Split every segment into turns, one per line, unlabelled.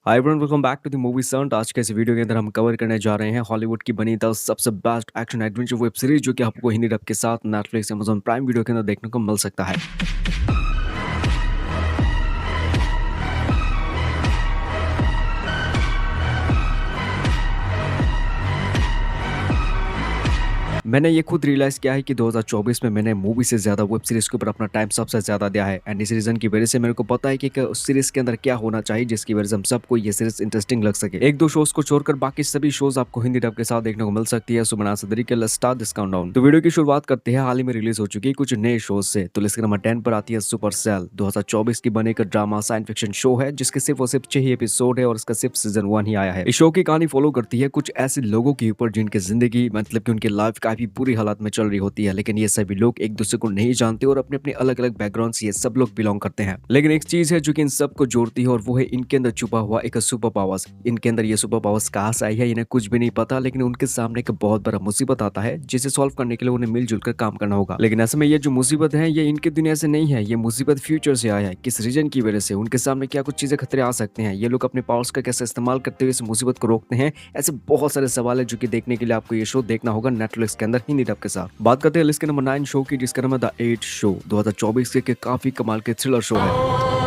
Hi everyone, welcome back to the movie संट। आज के इस वीडियो के अंदर हम कवर करने जा रहे हैं हॉलीवुड की बनी 10 सबसे best action adventure web series जो कि आपको हिंदी डब के साथ नेटफ्लिक्स, अमेज़न प्राइम वीडियो के अंदर देखने को मिल सकता है। मैंने ये खुद रियलाइज़ किया है कि 2024 में मैंने मूवी से ज़्यादा वेब सीरीज़ के ऊपर अपना टाइम सबसे ज़्यादा दिया है एंड इस रीज़न की वजह से मेरे को पता है कि उस सीरीज़ के अंदर क्या होना चाहिए जिसकी वजह से हम सबको ये सीरीज़ इंटरेस्टिंग लग सके। एक दो शोज़ को छोड़कर बाकी सभी शोज़ आपको हिंदी डब के साथ देखने को मिल सकती है। सो बिना तरीके लेट्स स्टार्ट दिस काउंटडाउन। तो वीडियो की शुरुआत करते हैं हाल ही में रिलीज हो चुकी कुछ नए शोज से। तो लिस्ट नंबर 10 पर आती है सुपर सेल। 2024 की बने एक ड्रामा साइंस फिक्शन शो है जिसके सिर्फ और सिर्फ 6 ही एपिसोड है और इसका सिर्फ सीजन 1 ही आया है। इस शो की कहानी फॉलो करती है कुछ ऐसे लोगों के ऊपर जिनकी जिंदगी मतलब कि उनकी लाइफ काफी बुरी हालत में चल रही होती है, लेकिन ये सभी लोग एक दूसरे को नहीं जानते और अपने अपने अलग अलग बैकग्राउंड से ये सब लोग बिलोंग करते हैं। लेकिन एक चीज है जो कि इन सबको जोड़ती है और वो है इनके अंदर छुपा हुआ एक सुपर पावर्स। इनके अंदर ये सुपर पावर्स कहाँ से आई है इन्हें कुछ भी नहीं पता, लेकिन उनके सामने एक बहुत बड़ा मुसीबत आता है जिसे सॉल्व करने के लिए उन्हें मिलजुल कर काम करना होगा। लेकिन ऐसे में ये जो मुसीबत है ये इनकी दुनिया से नहीं है, ये मुसीबत फ्यूचर से आया है। किस रीजन की वजह से उनके सामने क्या कुछ चीजें खतरे आ सकते हैं, ये लोग अपने पावर्स का कैसे इस्तेमाल करते हुए इस मुसीबत को रोकते हैं, ऐसे बहुत सारे सवाल है जो कि देखने के लिए आपको ये शो देखना होगा नेटफ्लिक्स के अंदर हिंदी डब के साथ। बात करते हैं लिस्ट के नंबर 9 शो की जिसका नाम है द 8 शो। 2024 के काफी कमाल के थ्रिलर शो है।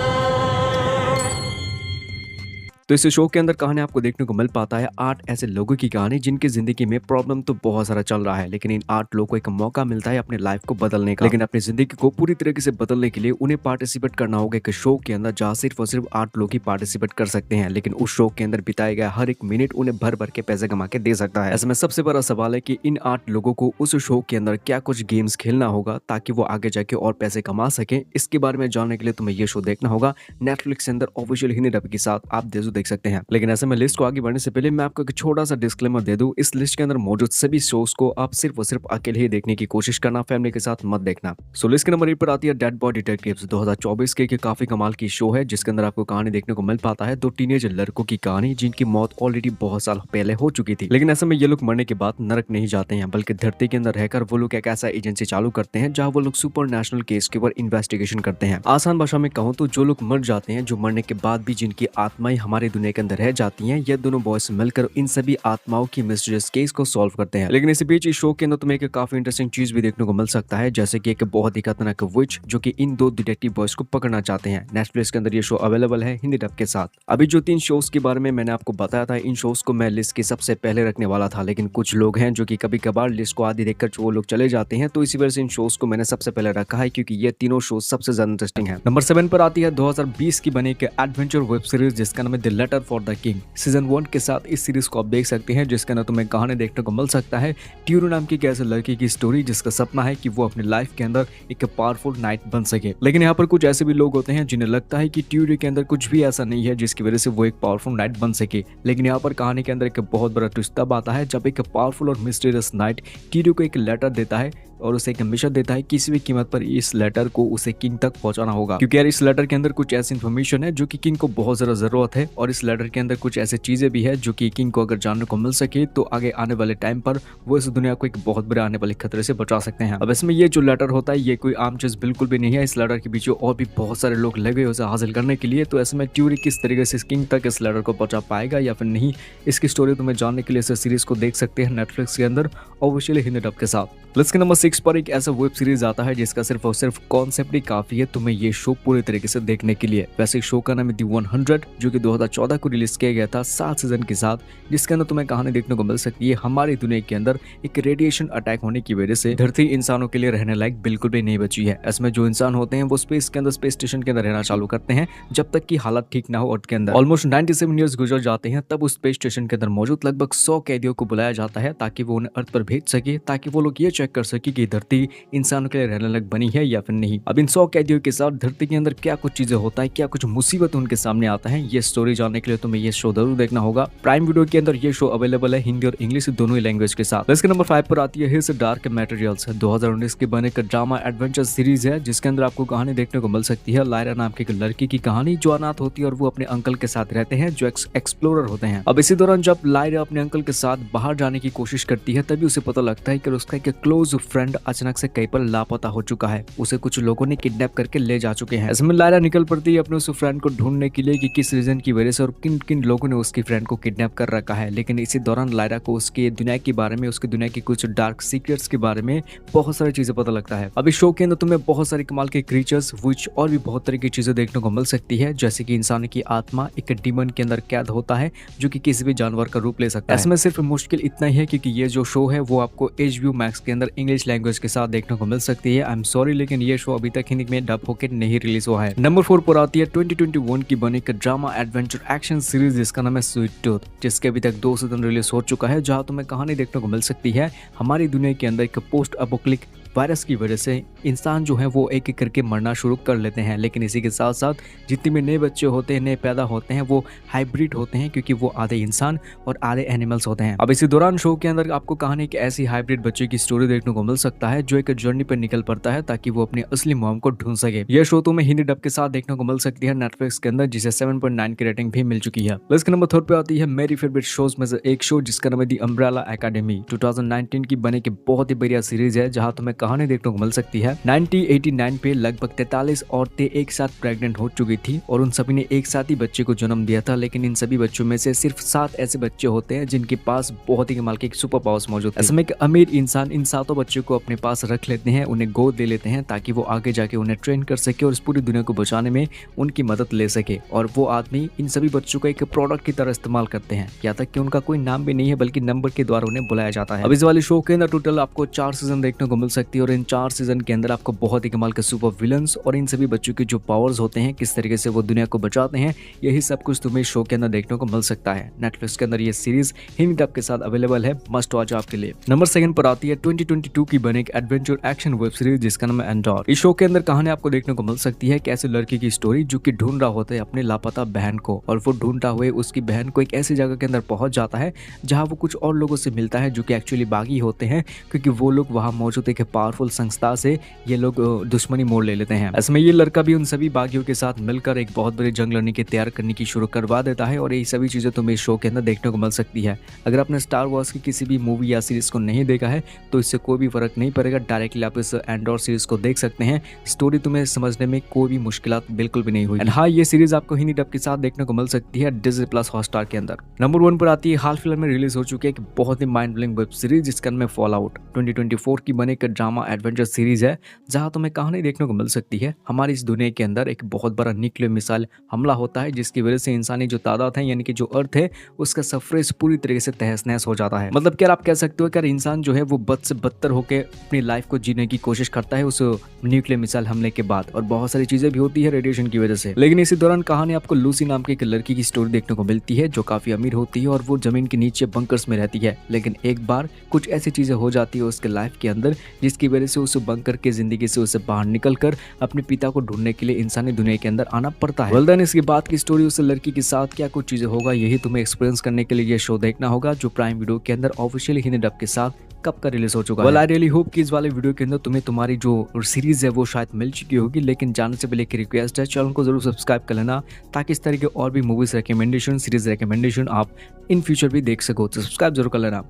तो इस शो के अंदर कहानी आपको देखने को मिल पाता है 8 ऐसे लोगों की कहानी जिनकी जिंदगी में प्रॉब्लम तो बहुत सारा चल रहा है, लेकिन इन 8 लोगों को एक मौका मिलता है अपने लाइफ को बदलने का। लेकिन अपनी जिंदगी को पूरी तरीके से बदलने के लिए उन्हें पार्टिसिपेट करना होगा एक शो के अंदर जहाँ सिर्फ और सिर्फ 8 लोग ही पार्टिसिपेट कर सकते हैं, लेकिन उस शो के अंदर बिताया गया हर एक मिनट उन्हें भर भर के पैसे कमा के दे सकता है। ऐसे में सबसे बड़ा सवाल है कि इन 8 लोगों को उस शो के अंदर क्या कुछ गेम्स खेलना होगा ताकि वो आगे जाके और पैसे कमा सके। इसके बारे में जानने के लिए तुम्हें ये शो देखना होगा नेटफ्लिक्स के अंदर ऑफिशियल हिंदी डब के साथ। आप देख सकते हैं। लेकिन ऐसे में लिस्ट को आगे बढ़ने से पहले मैं आपको एक छोटा सा डिस्क्लेमर दे दूं, इस लिस्ट के अंदर मौजूद सभी शोज को आप सिर्फ और सिर्फ अकेले ही देखने की कोशिश करना, फैमिली के साथ मत देखना। सो लिस्ट के नंबर 8 पर आती है डेड बॉय डिटेक्टिव्स। 2024 के काफी कमाल की शो है जिसके अंदर आपको कहानी देखने को मिल पाता है 2 टीनेज लड़कों की कहानी जिनकी मौत ऑलरेडी बहुत साल पहले हो चुकी थी। लेकिन ऐसे में ये लोग मरने के बाद नरक नहीं जाते हैं, बल्कि धरती के अंदर रहकर वो लोग एक ऐसा एजेंसी चालू करते हैं जहाँ वो लोग सुपर नेशनल केस के ऊपर इन्वेस्टिगेशन करते हैं। आसान भाषा में कहूँ तो जो लोग मर जाते हैं, जो मरने के बाद भी जिनकी आत्माएं हमारी दुनिया के अंदर रह जाती हैं, ये दोनों बॉयज मिलकर इन सभी आत्माओं की मिस्टीरियस केस को सॉल्व करते हैं। लेकिन इसी बीच इस शो के अंदर तुम्हें एक काफी इंटरेस्टिंग चीज भी देखने को मिल सकता है, जैसे कि एक बहुत ही खतरनाक विच जो कि इन 2 डिटेक्टिव बॉयज को पकड़ना चाहते हैं। नेटफ्लिक्स के अंदर ये शो अवेलेबल है हिंदी डब के साथ। अभी जो 3 शोज के बारे में मैंने आपको बताया था, इन शोज को मैं लिस्ट के सबसे पहले रखने वाला था, लेकिन कुछ लोग हैं जो कि कभी कभार लिस्ट को आधी देखकर वो लोग चले जाते हैं, तो इसी वजह से इन शोज को मैंने सबसे पहले रखा है क्योंकि ये तीनों शोज सबसे ज्यादा इंटरेस्टिंग है। नंबर 7 पर आती है 2020 की बनी एक एडवेंचर वेब सीरीज जिसका नाम है the letter for the king. Season 1 के साथ इस सीरीज को आप देख सकते हैं जिसके अंदर तुम्हें कहानी देखने को मिल सकता है ट्यूरो नाम की ऐसे लड़की की स्टोरी जिसका सपना है कि वो अपनी लाइफ के अंदर एक पावरफुल नाइट बन सके। लेकिन यहाँ पर कुछ ऐसे भी लोग होते हैं जिन्हें लगता है कि ट्यूरो के अंदर कुछ भी ऐसा नहीं है जिसकी वजह से वो एक पावरफुल नाइट बन सके। लेकिन यहाँ पर कहानी के अंदर एक बहुत बड़ा ट्विस्ट तब आता है जब एक पावरफुल और मिस्टीरियस नाइट ट्यूरो को एक लेटर देता है और उसे एक मिशन देता है किसी भी कीमत पर इस लेटर को उसे किंग तक पहुंचाना होगा, क्योंकि यार इस लेटर के अंदर कुछ ऐसी इन्फॉर्मेशन है जो कि किंग को बहुत ज्यादा जरूरत है और इस लेटर के अंदर कुछ ऐसी चीजें भी है जो कि किंग को अगर जानने को मिल सके तो आगे आने वाले टाइम पर वो इस दुनिया को एक बहुत बड़े आने वाले खतरे से बचा सकते हैं। अब इसमें ये जो लेटर होता है ये कोई आम चीज बिल्कुल भी नहीं है, इस लेटर के पीछे और भी बहुत सारे लोग लगे उसे हासिल करने के लिए। तो ऐसे में ट्यूरी किस तरीके से किंग तक इस लेटर को पहुंचा पाएगा या फिर नहीं, इसकी स्टोरी तुम्हें जानने के लिए इस सीरीज को देख सकते हैं नेटफ्लिक्स के अंदर ऑफिशियल हिंदी डब के साथ। लिस्ट के नंबर 6 पर एक ऐसा वेब सीरीज आता है जिसका सिर्फ और सिर्फ कॉन्सेप्ट ही काफी है तुम्हें ये शो पूरे तरीके से देखने के लिए। वैसे शो का नाम है दी 100 जो कि 2014 को रिलीज किया गया था 7 सीजन के साथ, जिसके अंदर तुम्हें कहानी देखने को मिल सकती है हमारी दुनिया के अंदर एक रेडिएशन अटैक होने की वजह से धरती इंसानों के लिए रहने लायक बिल्कुल भी नहीं बची है। इसमें जो इंसान होते हैं वो स्पेस के अंदर स्पेस स्टेशन के अंदर रहना चालू करते हैं जब तक की हालत ठीक ना हो। अर्थ के अंदर ऑलमोस्ट 97 ईयर्स गुजर जाते हैं, तब उस स्पेस स्टेशन के अंदर मौजूद लगभग 100 कैदियों को बुलाया जाता है ताकि वो उन्हें अर्थ पर भेज सके, ताकि वो लोग ये चेक कर सके कि धरती इंसानों के लिए रहने लायक बनी है या फिर नहीं। अब इन 100 कैदियों के साथ धरती के अंदर क्या कुछ चीजें होता है, क्या कुछ मुसीबत उनके सामने आता है, ये स्टोरी जानने के लिए तुम्हें ये शो जरूर देखना होगा। प्राइम वीडियो के अंदर ये शो अवेलेबल है हिंदी और इंग्लिश दोनों ही लैंग्वेज के साथ। इसके नंबर 5 पर आती है हिज डार्क मटेरियल्स। 2019 के बने का ड्रामा एडवेंचर सीरीज है जिसके अंदर आपको कहानी देखने को मिल सकती है लायरा नाम की एक लड़की की कहानी जो अनाथ होती है और वो अपने अंकल के साथ रहते हैं जो एक्सप्लोरर होते हैं। अब इसी दौरान जब लायरा अपने अंकल के साथ बाहर जाने की कोशिश करती है तभी उसे पता लगता है कि उसका एक क्लोज फ्रेंड अचानक से कहीं पर लापता हो चुका है, उसे कुछ लोगों ने किडनैप करके ले जा चुके हैं। इसमें लायरा निकल पड़ती है अपने उस फ्रेंड को ढूंढने के लिए कि किस रीजन की वजह से और किन किन लोगों ने उसकी फ्रेंड को किडनैप कर रखा है। लेकिन इसी दौरान लायरा को उसके दुनिया के बारे में, उसकी दुनिया की कुछ डार्क सीक्रेट्स के बारे में बहुत सारी चीजें पता लगता है। अब इस शो के अंदर तुम्हें बहुत सारी कमाल के क्रीचर्स, विच और भी बहुत तरह की चीजें देखने को मिल सकती है, जैसे कि इंसान की आत्मा एक डीमन के अंदर कैद होता है जो कि किसी भी जानवर का रूप ले सकता है। इसमें सिर्फ मुश्किल इतना ही है क्योंकि ये जो शो है वो आपको HBO Max के अंदर इंग्लिश लैंग्वेज के साथ देखने को मिल सकती है। आई एम सॉरी, लेकिन ये शो अभी तक हिंदी में डब होकर नहीं रिलीज हुआ है। नंबर 4 पर आती है 2021 की बनी एक ड्रामा एडवेंचर एक्शन सीरीज जिसका नाम है स्वीट टूथ, जिसके अभी तक 2 सीजन रिलीज हो चुका है, जहां तुम्हें कहानी देखने को मिल सकती है हमारी दुनिया के अंदर एक पोस्ट अपोक्लिक वायरस की वजह से इंसान जो है वो एक एक करके मरना शुरू कर लेते हैं। लेकिन इसी के साथ साथ जितने भी नए बच्चे होते हैं, नए पैदा होते हैं, वो हाइब्रिड होते हैं क्योंकि वो आधे इंसान और आधे एनिमल्स होते हैं। अब इसी दौरान शो के अंदर आपको कहानी के ऐसी हाइब्रिड बच्चे की स्टोरी देखने को मिल सकता है जो एक जर्नी पर निकल पड़ता है ताकि वो अपनी असली मॉम को ढूंढ सके। यह शो तुम्हें हिंदी डब के साथ देखने को मिल सकती है नेटफ्लिक्स के अंदर, जिसे 7.9 की रेटिंग भी मिल चुकी है। लिस्ट के नंबर 3 पे आती है मेरी फेवरेट शोज में से एक शो जिसका नाम है दी अम्ब्रेला एकेडमी। 2019 की बने की बहुत ही बढ़िया सीरीज है जहां तुम्हें कहानी देखने को मिल सकती है। 1989 पे लगभग 43 औरतें एक साथ प्रेग्नेंट हो चुकी थी और उन सभी ने एक साथ ही बच्चे को जन्म दिया था। लेकिन इन सभी बच्चों में से सिर्फ 7 ऐसे बच्चे होते हैं जिनके पास बहुत ही कमाल के सुपर पावर्स मौजूद है। ऐसे में एक अमीर इंसान इन 7 बच्चों को अपने पास रख लेते हैं, उन्हें गोद ले लेते हैं ताकि वो आगे जाके उन्हें ट्रेन कर सके और इस पूरी दुनिया को बचाने में उनकी मदद ले सके। और वो आदमी इन सभी बच्चों को एक प्रोडक्ट की तरह इस्तेमाल करते हैं, यहाँ तक कि उनका कोई नाम भी नहीं है बल्कि नंबर के द्वारा उन्हें बुलाया जाता है। अब इस वाले शो के अंदर टोटल आपको 4 सीजन देखने को मिल सकती है और इन 4 सीजन के अंदर आपको बहुत ही कमाल के सुपर विलन्स और इन सभी बच्चों के जो पावर्स होते हैं, किस तरीके से वो दुनिया को बचाते हैं, यही सब कुछ तुम्हें शो के अंदर देखने को मिल सकता है। नेटफ्लिक्स के अंदर ये सीरीज हिंदी डब के साथ अवेलेबल है, मस्ट वॉच आपके लिए। नंबर 2 पर आती है 2022 की बने एक एडवेंचर एक्शन वेब सीरीज जिसका नाम है एंडोर। इस शो के अंदर कहानी आपको देखने को मिल सकती है कैसे लड़की की स्टोरी जो कि ढूंढ रहा होता है अपने लापता बहन को, और वो ढूंढता हुए उसकी बहन को एक ऐसी जगह के अंदर पहुंच जाता है जहां वो कुछ और लोगों से मिलता है जो कि एक्चुअली बागी होते हैं, क्योंकि वो लोग वहां मौजूद एक पावरफुल संस्था से ये लोग दुश्मनी मोड़ ले लेते हैं। ऐसे में ये लड़का भी उन सभी बागियों के साथ मिलकर एक बहुत बड़ी जंग लड़ने की तैयार करने की शुरू करवा देता है और ये सभी चीजें तुम्हें शो के अंदर देखने को मिल सकती है। अगर आपने स्टार वॉर्स की किसी भी मूवी या सीरीज को नहीं देखा है तो इससे कोई भी फर्क नहीं पड़ेगा, डायरेक्टली आप इस एंडोर सीरीज को देख सकते हैं। स्टोरी तुम्हें समझने में कोई भी मुश्किलात बिल्कुल भी नहीं हुई। एंड हाँ, ये सीरीज आपको हिंदी डब के साथ देखने को मिल सकती है डिज्नी प्लस हॉटस्टार के अंदर। नंबर 1 पर आती है हाल फिलहाल में रिलीज हो चुकी है एक बहुत ही माइंड ब्लोइंग वेब सीरीज जिसका नाम है फॉलआउट। 2024 की बने एक ड्रामा एडवेंचर सीरीज है जहां तुम्हें कहानी देखने को मिल सकती है हमारी इस दुनिया के अंदर एक बहुत बड़ा न्यूक्लियर मिसाइल हमला होता है जिसकी वजह से इंसानी जो तादाद है यानी कि जो अर्थ है उसका सफरेज पूरी तरीके से तहस नहस हो जाता है। मतलब क्या आप कह सकते हो कि इंसान जो है वो बद से बदतर होकर अपनी लाइफ को जीने की कोशिश करता है उस न्यूक्लियर मिसाइल हमले के बाद, और बहुत सारी चीजें भी होती है रेडिएशन की वजह से। लेकिन इसी दौरान कहानी आपको लूसी नाम की एक लड़की की स्टोरी देखने को मिलती है जो काफी अमीर होती है और वो जमीन के नीचे बंकर्स में रहती है। लेकिन एक बार कुछ ऐसी चीजें हो जाती है उसके लाइफ के अंदर जिसकी वजह से उस बंकर के जिंदगी से उसे बाहर निकल कर अपने पिता को ढूंढने के लिए इंसानी दुनिया के अंदर आना पड़ता है। वेल, इसके बाद की स्टोरी उस लड़की के साथ क्या कुछ चीजें होगा यही तुम्हें एक्सपीरियंस करने के लिए ये शो देखना होगा जो प्राइम वीडियो के अंदर ऑफिशियली हिंदी डब के साथ कब का रिलीज हो चुका है। आई रियली होप कि इस वाले वीडियो के अंदर तुम्हें तुम्हारी जो सीरीज है वो शायद मिल चुकी होगी, लेकिन जाने से पहले एक रिक्वेस्ट है, चैनल को जरूर सब्सक्राइब कर लेना ताकि इस तरह के और भी मूवीज रिकमेंडेशन, सीरीज रिकमेंडेशन आप इन फ्यूचर भी देख सको, तो सब्सक्राइब जरूर कर लेना।